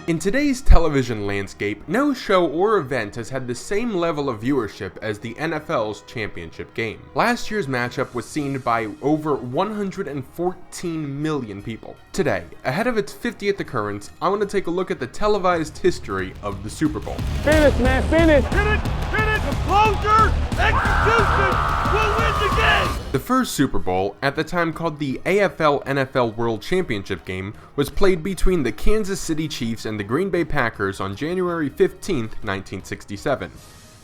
In today's television landscape, no show or event has had the same level of viewership as the NFL's championship game. Last year's matchup was seen by over 114 million people. Today, ahead of its 50th occurrence, I want to take a look at the televised history of the Super Bowl. Finish, man, finish! Hit it! Composure! Execution! We'll win the game! The first Super Bowl, at the time called the AFL-NFL World Championship game, was played between the Kansas City Chiefs and the Green Bay Packers on January 15, 1967.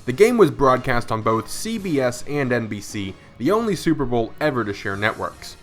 The game was broadcast on both CBS and NBC, the only Super Bowl ever to share networks.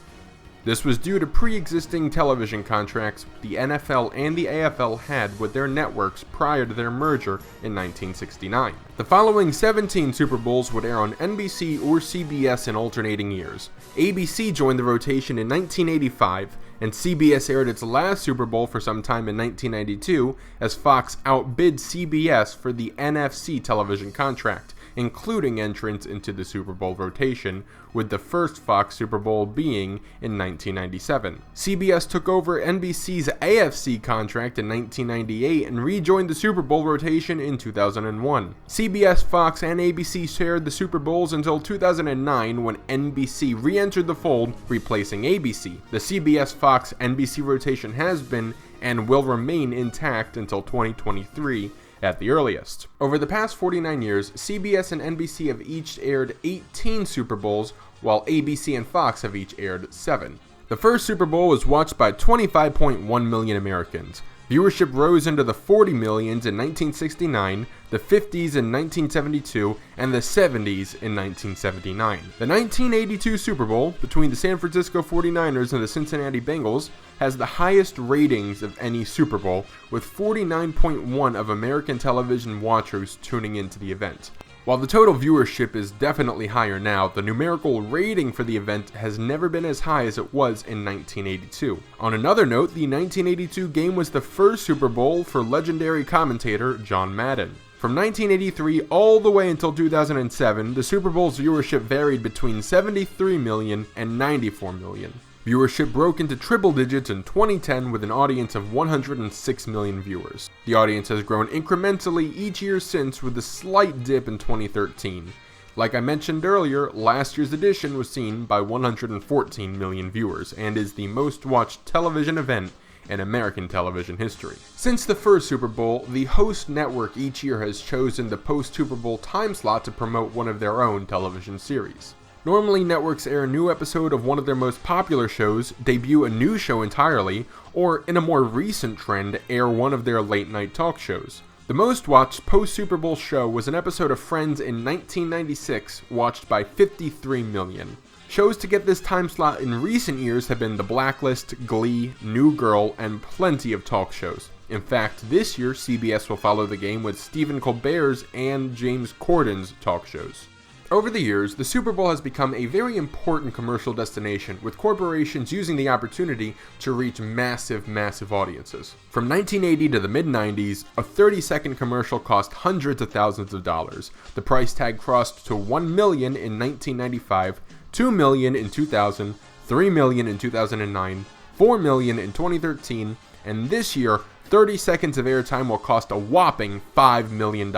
This was due to pre-existing television contracts the NFL and the AFL had with their networks prior to their merger in 1969. The following 17 Super Bowls would air on NBC or CBS in alternating years. ABC joined the rotation in 1985, and CBS aired its last Super Bowl for some time in 1992 as Fox outbid CBS for the NFC television contract, including entrance into the Super Bowl rotation, with the first Fox Super Bowl being in 1997. CBS took over NBC's AFC contract in 1998 and rejoined the Super Bowl rotation in 2001. CBS, Fox, and ABC shared the Super Bowls until 2009 when NBC re-entered the fold, replacing ABC. The CBS-Fox-NBC rotation has been and will remain intact until 2023 at the earliest. Over the past 49 years, CBS and NBC have each aired 18 Super Bowls, while ABC and Fox have each aired 7. The first Super Bowl was watched by 25.1 million Americans. Viewership rose into the 40 millions in 1969, the 50s in 1972, and the 70s in 1979. The 1982 Super Bowl, between the San Francisco 49ers and the Cincinnati Bengals, has the highest ratings of any Super Bowl, with 49.1% of American television watchers tuning into the event. While the total viewership is definitely higher now, the numerical rating for the event has never been as high as it was in 1982. On another note, the 1982 game was the first Super Bowl for legendary commentator John Madden. From 1983 all the way until 2007, the Super Bowl's viewership varied between 73 million and 94 million. Viewership broke into triple digits in 2010 with an audience of 106 million viewers. The audience has grown incrementally each year since, with a slight dip in 2013. Like I mentioned earlier, last year's edition was seen by 114 million viewers and is the most watched television event in American television history. Since the first Super Bowl, the host network each year has chosen the post-Super Bowl time slot to promote one of their own television series. Normally, networks air a new episode of one of their most popular shows, debut a new show entirely, or, in a more recent trend, air one of their late-night talk shows. The most watched post-Super Bowl show was an episode of Friends in 1996, watched by 53 million. Shows to get this time slot in recent years have been The Blacklist, Glee, New Girl, and plenty of talk shows. In fact, this year, CBS will follow the game with Stephen Colbert's and James Corden's talk shows. Over the years, the Super Bowl has become a very important commercial destination, with corporations using the opportunity to reach massive audiences. From 1980 to the mid-90s, a 30-second commercial cost hundreds of thousands of dollars. The price tag crossed to $1 million in 1995, $2 million in 2000, $3 million in 2009, $4 million in 2013, and this year, 30 seconds of airtime will cost a whopping $5 million.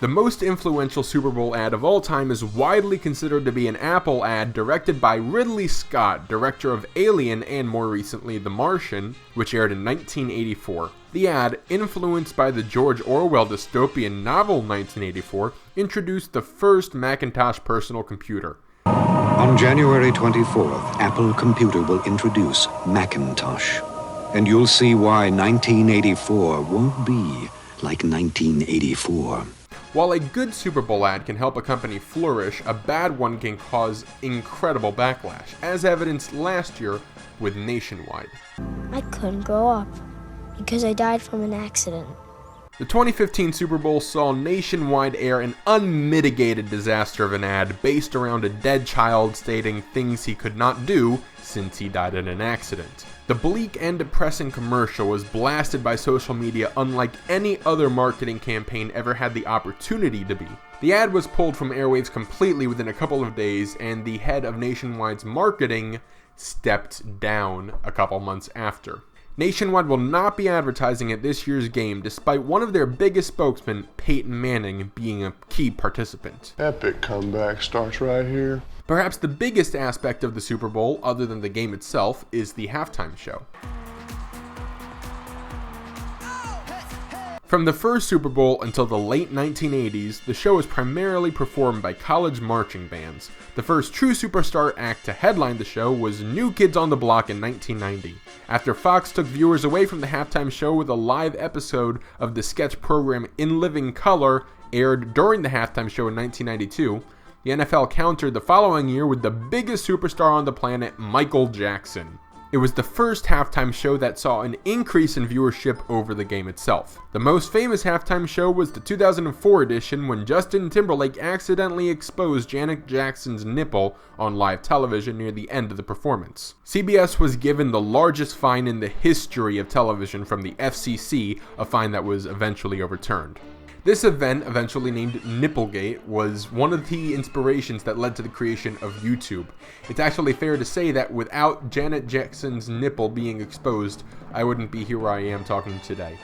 The most influential Super Bowl ad of all time is widely considered to be an Apple ad directed by Ridley Scott, director of Alien and more recently The Martian, which aired in 1984. The ad, influenced by the George Orwell dystopian novel 1984, introduced the first Macintosh personal computer. On January 24th, Apple Computer will introduce Macintosh. And you'll see why 1984 won't be like 1984. While a good Super Bowl ad can help a company flourish, a bad one can cause incredible backlash, as evidenced last year with Nationwide. I couldn't grow up because I died from an accident. The 2015 Super Bowl saw Nationwide air an unmitigated disaster of an ad based around a dead child stating things he could not do since he died in an accident. The bleak and depressing commercial was blasted by social media unlike any other marketing campaign ever had the opportunity to be. The ad was pulled from airwaves completely within a couple of days, and the head of Nationwide's marketing stepped down a couple months after. Nationwide will not be advertising at this year's game, despite one of their biggest spokesmen, Peyton Manning, being a key participant. Epic comeback starts right here. Perhaps the biggest aspect of the Super Bowl, other than the game itself, is the halftime show. From the first Super Bowl until the late 1980s, the show was primarily performed by college marching bands. The first true superstar act to headline the show was New Kids on the Block in 1990. After Fox took viewers away from the halftime show with a live episode of the sketch program In Living Color aired during the halftime show in 1992, the NFL countered the following year with the biggest superstar on the planet, Michael Jackson. It was the first halftime show that saw an increase in viewership over the game itself. The most famous halftime show was the 2004 edition when Justin Timberlake accidentally exposed Janet Jackson's nipple on live television near the end of the performance. CBS was given the largest fine in the history of television from the FCC, a fine that was eventually overturned. This event, eventually named Nipplegate, was one of the inspirations that led to the creation of YouTube. It's actually fair to say that without Janet Jackson's nipple being exposed, I wouldn't be here where I am talking today.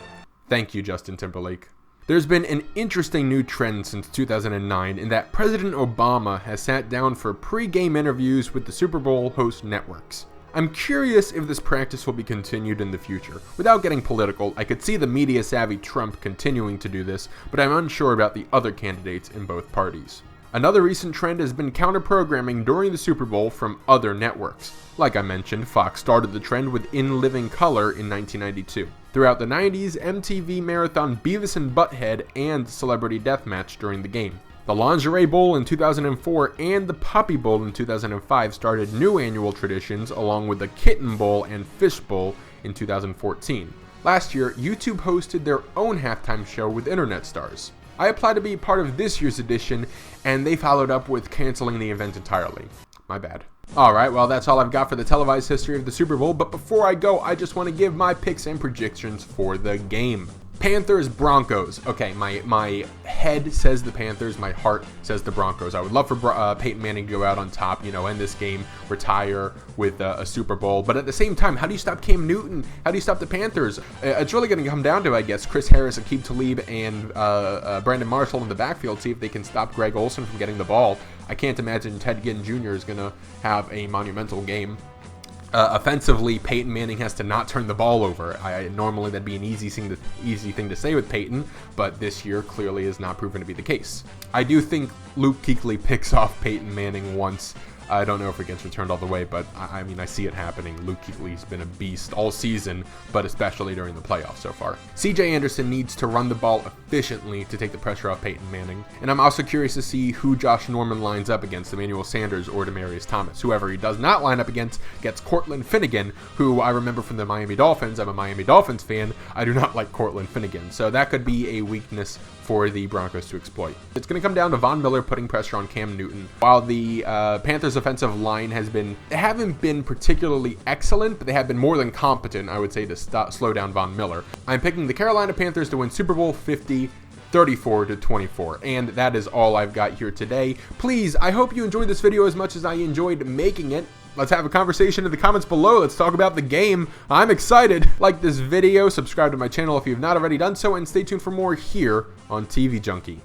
Thank you, Justin Timberlake. There's been an interesting new trend since 2009 in that President Obama has sat down for pre-game interviews with the Super Bowl host networks. I'm curious if this practice will be continued in the future. Without getting political, I could see the media-savvy Trump continuing to do this, but I'm unsure about the other candidates in both parties. Another recent trend has been counter-programming during the Super Bowl from other networks. Like I mentioned, Fox started the trend with In Living Color in 1992. Throughout the 90s, MTV marathon Beavis and Butthead and Celebrity Deathmatch during the game. The Lingerie Bowl in 2004 and the Puppy Bowl in 2005 started new annual traditions, along with the Kitten Bowl and Fish Bowl in 2014. Last year, YouTube hosted their own halftime show with internet stars. I applied to be part of this year's edition, and they followed up with canceling the event entirely. My bad. Alright, well that's all I've got for the televised history of the Super Bowl, but before I go, I just want to give my picks and predictions for the game. Panthers, Broncos. Okay, my head says the Panthers, my heart says the Broncos. I would love for Peyton Manning to go out on top, end this game, retire with a Super Bowl. But at the same time, how do you stop Cam Newton? How do you stop the Panthers? It's really going to come down to, I guess, Chris Harris, Aqib Talib, and Brandon Marshall in the backfield. See if they can stop Greg Olsen from getting the ball. I can't imagine Ted Ginn Jr. is going to have a monumental game. Offensively, Peyton Manning has to not turn the ball over. Normally that'd be an easy thing to say with Peyton, but this year clearly is not proven to be the case. I do think Luke Kuechly picks off Peyton Manning once. I don't know if it gets returned all the way, but I see it happening. Luke Kuechly's been a beast all season, but especially during the playoffs so far. CJ Anderson needs to run the ball efficiently to take the pressure off Peyton Manning. And I'm also curious to see who Josh Norman lines up against, Emmanuel Sanders or Demaryius Thomas. Whoever he does not line up against gets Cortland Finnegan, who I remember from the Miami Dolphins. I'm a Miami Dolphins fan. I do not like Cortland Finnegan, so that could be a weakness for the Broncos to exploit. It's going to come down to Von Miller putting pressure on Cam Newton. While the Panthers offensive line haven't been particularly excellent, but they have been more than competent, I would say, to slow down Von Miller. I'm picking the Carolina Panthers to win Super Bowl 50, 34-24, and that is all I've got here today. Please, I hope you enjoyed this video as much as I enjoyed making it. Let's have a conversation in the comments below. Let's talk about the game. I'm excited. Like this video, subscribe to my channel if you have not already done so, and stay tuned for more here on TV Junkie.